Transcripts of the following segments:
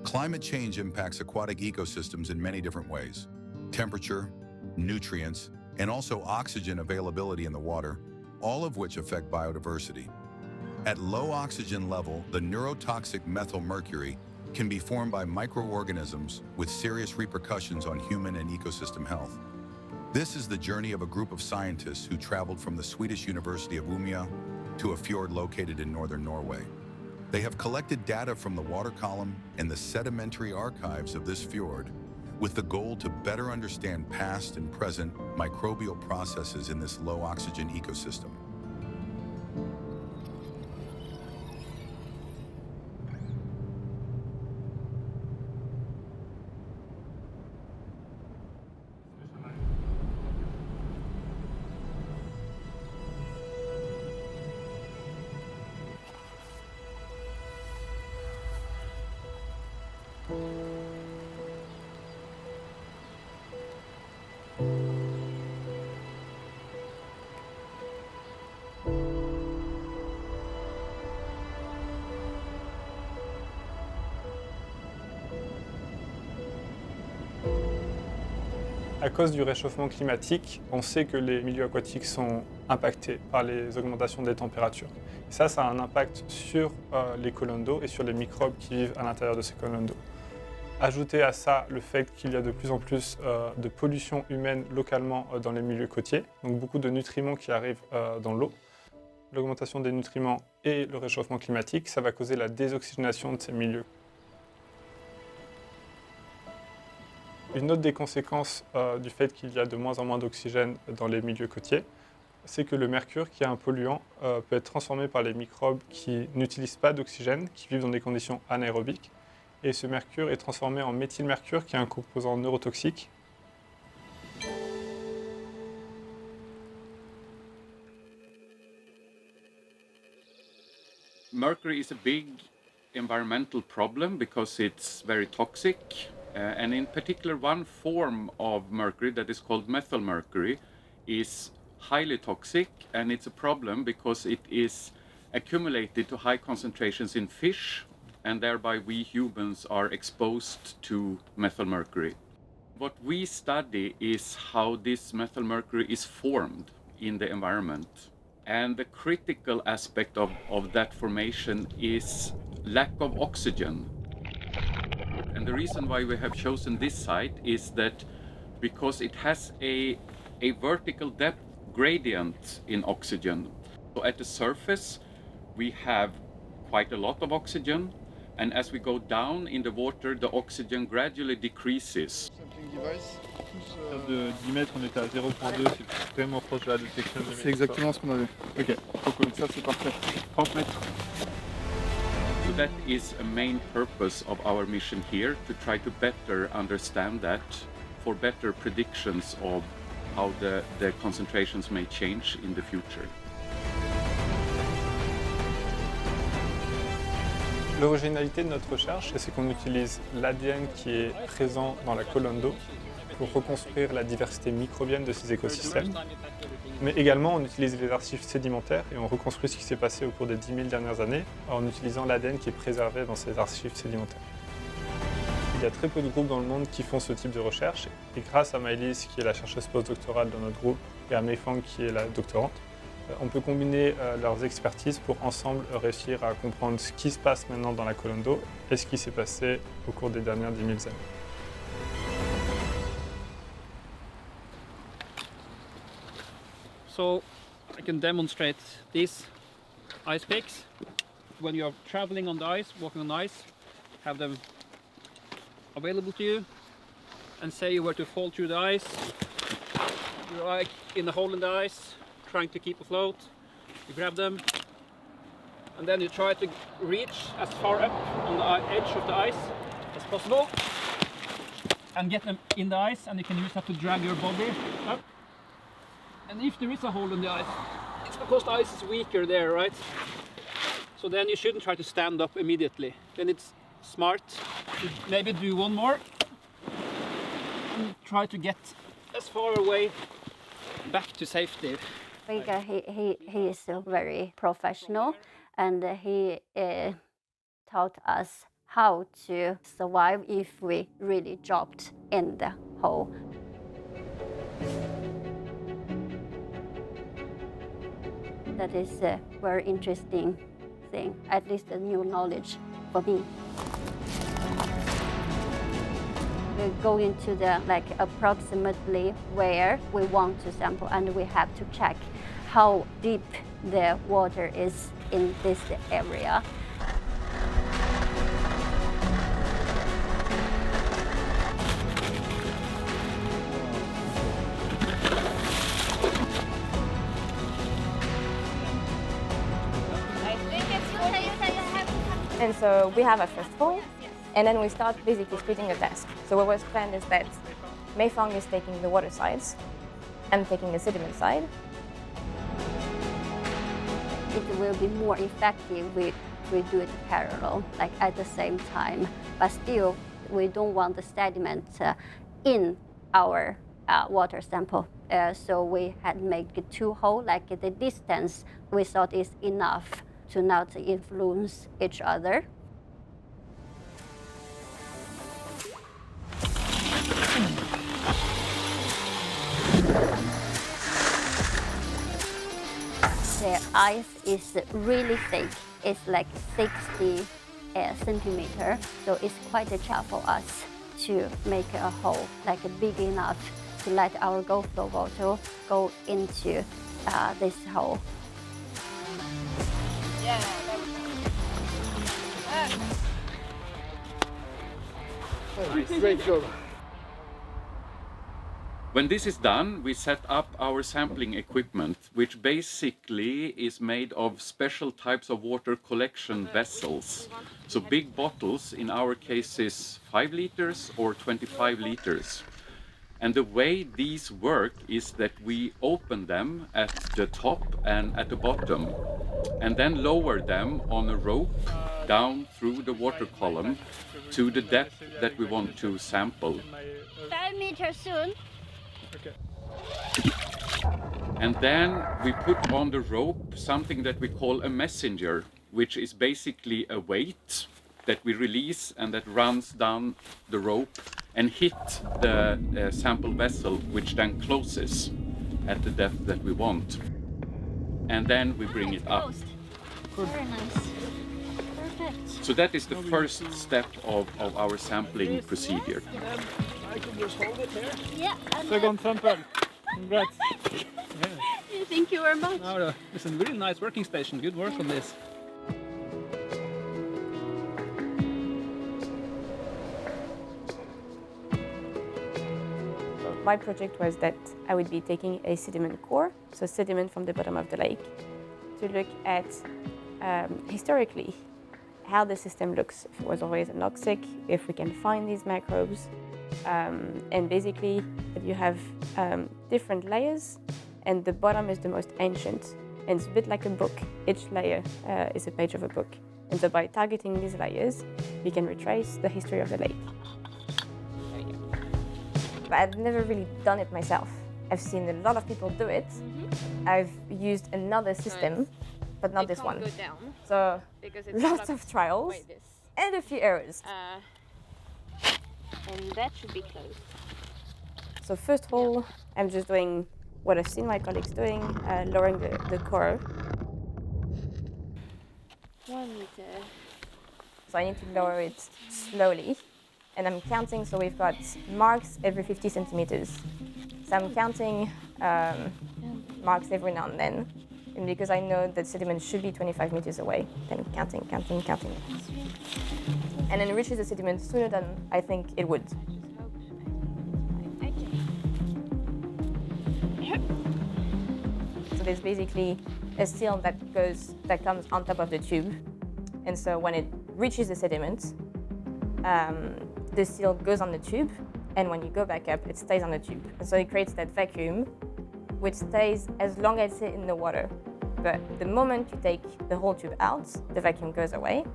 Climate change impacts aquatic ecosystems in many different ways. Temperature, nutrients, and also oxygen availability in the water, all of which affect biodiversity. At low oxygen level, the neurotoxic methylmercury can be formed by microorganisms with serious repercussions on human and ecosystem health. This is the journey of a group of scientists who traveled from the Swedish University of Umea to a fjord located in northern Norway. They have collected data from the water column and the sedimentary archives of this fjord with the goal to better understand past and present microbial processes in this low oxygen ecosystem. À cause du réchauffement climatique, on sait que les milieux aquatiques sont impactés par les augmentations des températures. Ça a un impact sur les colonnes d'eau et sur les microbes qui vivent à l'intérieur de ces colonnes d'eau. Ajoutez à ça le fait qu'il y a de plus en plus de pollution humaine localement dans les milieux côtiers, donc beaucoup de nutriments qui arrivent dans l'eau. L'augmentation des nutriments et le réchauffement climatique, ça va causer la désoxygénation de ces milieux. Une autre des conséquences du fait qu'il y a de moins en moins d'oxygène dans les milieux côtiers, c'est que le mercure, qui est un polluant, peut être transformé par les microbes qui n'utilisent pas d'oxygène, qui vivent dans des conditions anaérobiques. Et ce mercure est transformé en methylmercury, qui est un composant neurotoxique. Mercury is a big environmental problem because it's very toxic. And in particular, one form of mercury that is called methylmercury is highly toxic, and it's a problem because it is accumulated to high concentrations in fish, and thereby we humans are exposed to methylmercury. What we study is how this methylmercury is formed in the environment. And the critical aspect of that formation is lack of oxygen. And the reason why we have chosen this site is that because it has a vertical depth gradient in oxygen. So at the surface, we have quite a lot of oxygen, and as we go down in the water, the oxygen gradually decreases. De 10 mètres, on était à 0,2, c'est vraiment proche de la détection. C'est exactement ce qu'on avait. Ok, donc ça c'est parfait. 30 mètres. So that is a main purpose of our mission here, to try to better understand that for better predictions of how the concentrations may change in the future. L'originalité de notre recherche, c'est qu'on utilise l'ADN qui est présent dans la colonne d'eau pour reconstruire la diversité microbienne de ces écosystèmes. Mais également, on utilise les archives sédimentaires et on reconstruit ce qui s'est passé au cours des 10 000 dernières années en utilisant l'ADN qui est préservé dans ces archives sédimentaires. Il y a très peu de groupes dans le monde qui font ce type de recherche et grâce à Maëlys, qui est la chercheuse postdoctorale dans notre groupe, et à Meifang, qui est la doctorante, on peut combiner leurs expertises pour ensemble réussir à comprendre ce qui se passe maintenant dans la colonne d'eau et ce qui s'est passé au cours des dernières 10 000 années. So I can demonstrate these ice picks. When you're traveling on the ice, walking on the ice, have them available to you, and say you were to fall through the ice, you're like in a hole in the ice, trying to keep afloat, you grab them, and then you try to reach as far up on the edge of the ice as possible, and get them in the ice, and you can use that to drag your body up. And if there is a hole in the ice, it's because the ice is weaker there, right? So then you shouldn't try to stand up immediately. Then it's smart to maybe do one more and try to get as far away back to safety. He is very professional, and he taught us how to survive if we really dropped in the hole. That is a very interesting thing, at least a new knowledge for me. We're going to the approximately where we want to sample, and we have to check how deep the water is in this area. And so we have a first hole, and then we start basically splitting the task. So what was planned is that Mei Fong is taking the water sides, I'm taking the sediment side. It will be more effective if we do it parallel, like at the same time. But still, we don't want the sediment in our water sample. So we had made 2 holes, like the distance we thought is enough to not influence each other. The ice is really thick. It's like 60 centimeters, so it's quite a challenge for us to make a hole like big enough to let our go flow bottle go into this hole. Yeah, Great job. When this is done, we set up our sampling equipment, which basically is made of special types of water collection vessels. So big bottles, in our cases 5 liters or 25 liters. And the way these work is that we open them at the top and at the bottom, and then lower them on a rope down through the water column to the depth that we want to sample. 5 meters soon. And then we put on the rope something that we call a messenger, which is basically a weight that we release and that runs down the rope and hit the sample vessel, which then closes at the depth that we want. And then we bring it up. Very nice. Perfect. So that is the first step of our sampling procedure. I can just hold it here. Yeah. Second sample. Congrats. Thank you very much. Now, it's a really nice working station. Good work on this. My project was that I would be taking a sediment core, so sediment from the bottom of the lake, to look at historically how the system looks, if it was always anoxic, if we can find these microbes, and basically that you have different layers, and the bottom is the most ancient, and it's a bit like a book. Each layer is a page of a book, and so by targeting these layers, we can retrace the history of the lake. But I've never really done it myself. I've seen a lot of people do it. I've used another system, but not this one. Go down So because it's lots of trials like this. and a few errors. And that should be closed. So first hole, I'm just doing what I've seen my colleagues doing, lowering the core. 1 meter. So I need to lower it slowly. And I'm counting, so we've got marks every 50 centimeters. So I'm counting marks every now and then. And because I know that sediment should be 25 meters away, then counting. And then it reaches the sediment sooner than I think it would. So there's basically a seal that comes on top of the tube. And so when it reaches the sediment, the seal goes on the tube, and when you go back up, it stays on the tube. And so it creates that vacuum, which stays as long as it's in the water. But the moment you take the whole tube out, the vacuum goes away.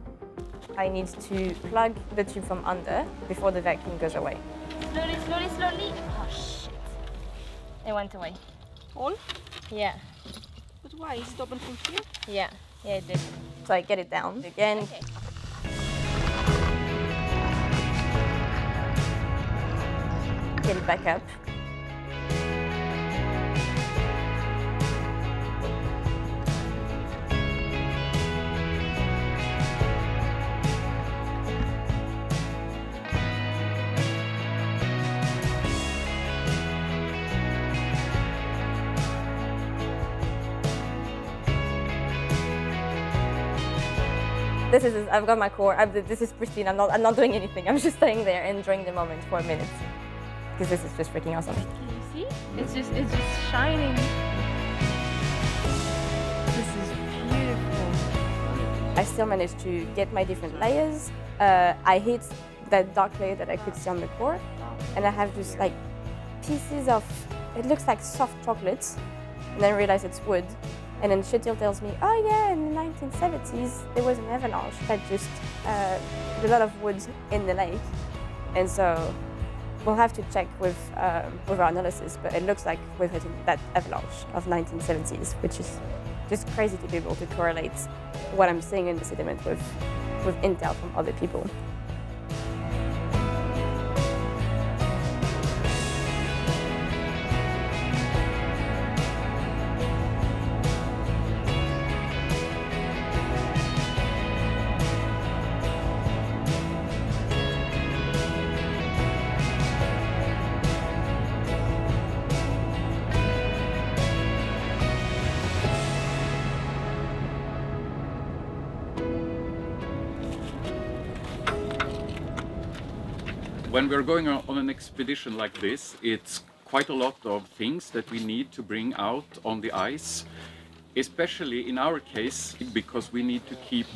I need to plug the tube from under before the vacuum goes away. Slowly, slowly, slowly. Oh shit. It went away. All? Yeah, But why? Is it open from here? yeah, it did. So I get it down again. Okay. get it back up. I've got my core. This is pristine. I'm not doing anything. I'm just staying there enjoying the moment for a minute because this is just freaking awesome. Can you see? It's just shining. This is beautiful. I still managed to get my different layers. I hit that dark layer that I could see on the core, and I have just like pieces of. It looks like soft chocolates, and then I realize it's wood. And then Shetil tells me, oh yeah, in the 1970s, there was an avalanche that just put a lot of wood in the lake. And so we'll have to check with our analysis, but it looks like we've hit that avalanche of 1970s, which is just crazy to be able to correlate what I'm seeing in the sediment with intel from other people. When we're going on an expedition like this, it's quite a lot of things that we need to bring out on the ice, especially in our case, because we need to keep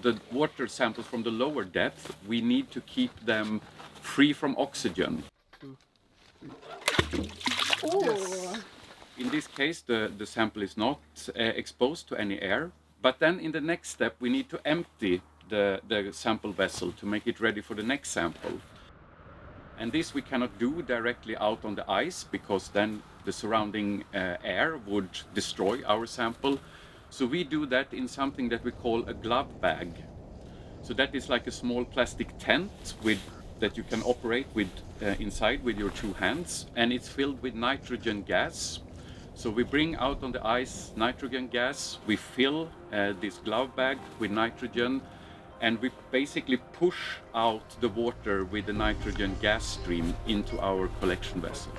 the water samples from the lower depth, we need to keep them free from oxygen. Ooh. In this case, the sample is not exposed to any air, but then in the next step, we need to empty the sample vessel to make it ready for the next sample. And this we cannot do directly out on the ice because then the surrounding air would destroy our sample. So we do that in something that we call a glove bag. So that is like a small plastic tent that you can operate with inside with your two hands, and it's filled with nitrogen gas. So we bring out on the ice nitrogen gas, we fill this glove bag with nitrogen, and we basically push out the water with the nitrogen gas stream into our collection vessel.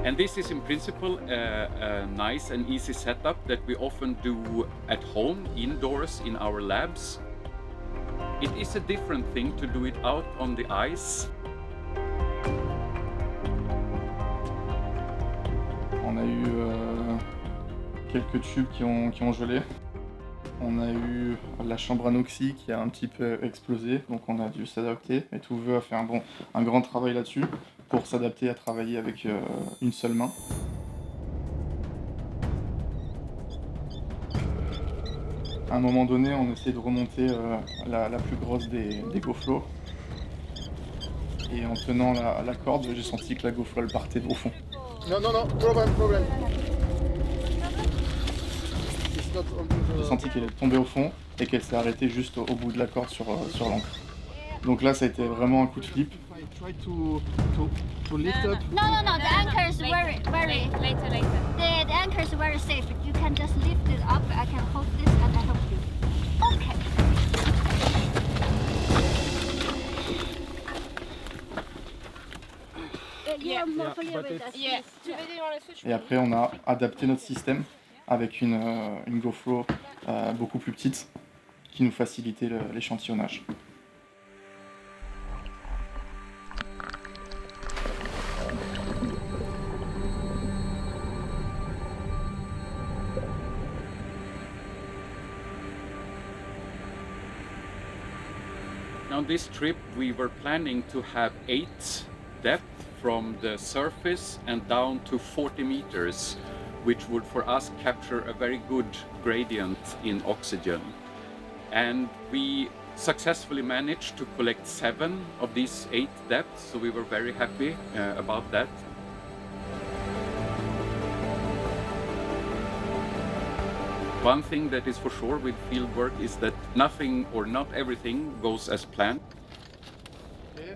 And this is in principle a nice and easy setup that we often do at home, indoors in our labs. It is a different thing to do it out on the ice. On a eu quelques tubes qui ont gelé. On a eu la chambre anoxie qui a un petit peu explosé, donc on a dû s'adapter. Et tout a fait un grand travail là-dessus pour s'adapter à travailler avec une seule main. À un moment donné, on essaie de remonter la plus grosse des GoFlow. Et en tenant la corde, j'ai senti que la GoFlow elle partait au fond. No, problem. J'ai senti qu'elle est tombée au fond et qu'elle s'est arrêtée juste au bout de la corde sur l'ancre. Donc là, ça a été vraiment un coup de flip. Try to lift up. No, the anchor is very. Later. The anchor is very safe. You can just lift it up. I can hold this and I help you. Okay. Et après, on a adapté notre système avec une GoFlow beaucoup plus petite qui nous facilitait l'échantillonnage. On this trip, we were planning to have 8 depth from the surface and down to 40 meters, which would for us capture a very good gradient in oxygen. And we successfully managed to collect 7 of these 8 depths, so we were very happy about that. One thing that is for sure with field work is that nothing or not everything goes as planned.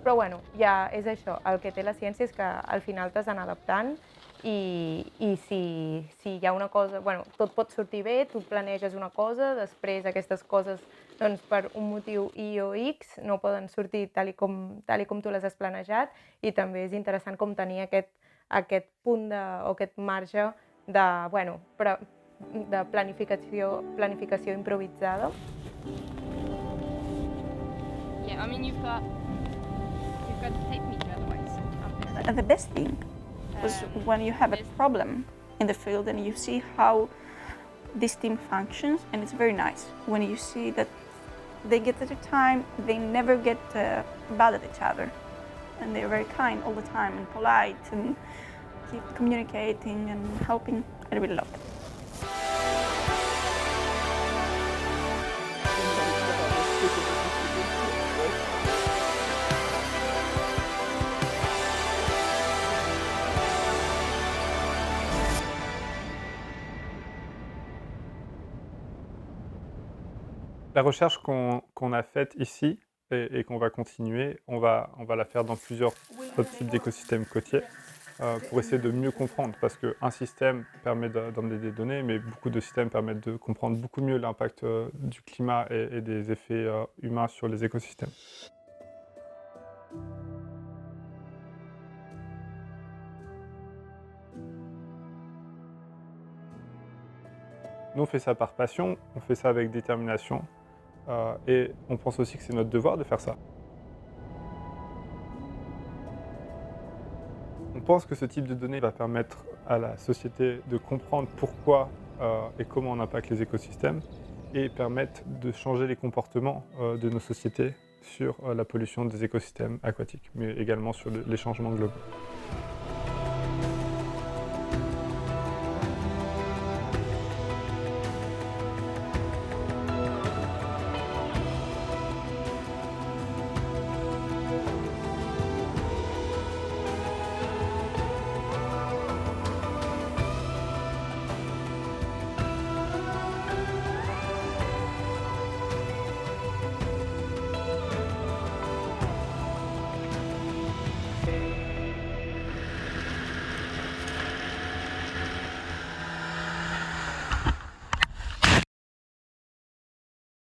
Però bueno, ja és això, el que té la ciència és que al final t'has d'anar adaptant i si hi ha una cosa, bueno, tot pot sortir bé, tu planeges una cosa, després aquestes coses doncs, per un motiu I o X no poden sortir tal i com tu les has planejat i també és interessant com tenir aquest punt o aquest marge de, bueno, de planificació improvisada. Yeah, I mean you've got the tape measure otherwise up there. The best thing was when you have a problem in the field and you see how this team functions, and it's very nice when you see that they get at a time, they never get bad at each other, and they're very kind all the time and polite and keep communicating and helping. I really love it. La recherche qu'on a faite ici et qu'on va continuer, on va la faire dans plusieurs autres types d'écosystèmes côtiers pour essayer de mieux comprendre, parce qu'un système permet d'emmener des données, mais beaucoup de systèmes permettent de comprendre beaucoup mieux l'impact du climat et des effets humains sur les écosystèmes. Nous, on fait ça par passion, on fait ça avec détermination. Et on pense aussi que c'est notre devoir de faire ça. On pense que ce type de données va permettre à la société de comprendre pourquoi et comment on impacte les écosystèmes et permettre de changer les comportements de nos sociétés sur la pollution des écosystèmes aquatiques, mais également sur les changements globaux.